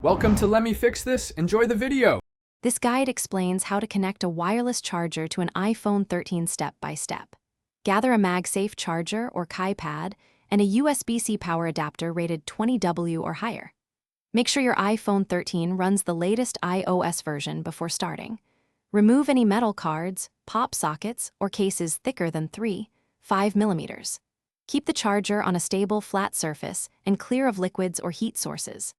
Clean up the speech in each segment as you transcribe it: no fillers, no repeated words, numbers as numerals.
Welcome to Let Me Fix This. Enjoy the video. This guide explains how to connect a wireless charger to an iPhone 13 step by step. Gather a MagSafe charger or Kai pad and a USB-C power adapter rated 20W or higher. Make sure your iPhone 13 runs the latest iOS version before starting. Remove any metal cards, pop sockets, or cases thicker than 3.5 mm. Keep the charger on a stable, flat surface and clear of liquids or heat sources.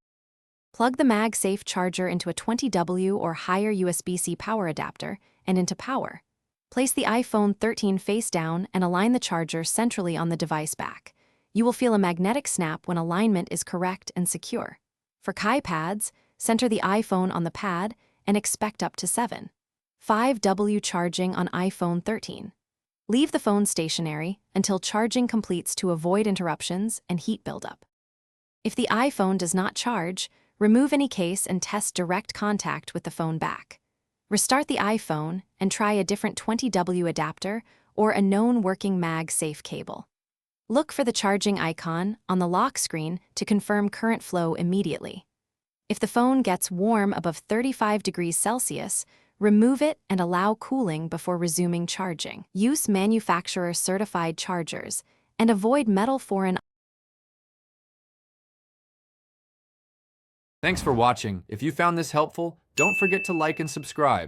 Plug the MagSafe charger into a 20W or higher USB-C power adapter and into power. Place the iPhone 13 face down and align the charger centrally on the device back. You will feel a magnetic snap when alignment is correct and secure. For Kai pads, center the iPhone on the pad and expect up to 7.5W charging on iPhone 13. Leave the phone stationary until charging completes to avoid interruptions and heat buildup. If the iPhone does not charge, remove any case and test direct contact with the phone back. Restart the iPhone and try a different 20W adapter or a known working MagSafe cable. Look for the charging icon on the lock screen to confirm current flow immediately. If the phone gets warm above 35 degrees Celsius, remove it and allow cooling before resuming charging. Use manufacturer-certified chargers and avoid metal foreign. Thanks for watching. If you found this helpful, don't forget to like and subscribe.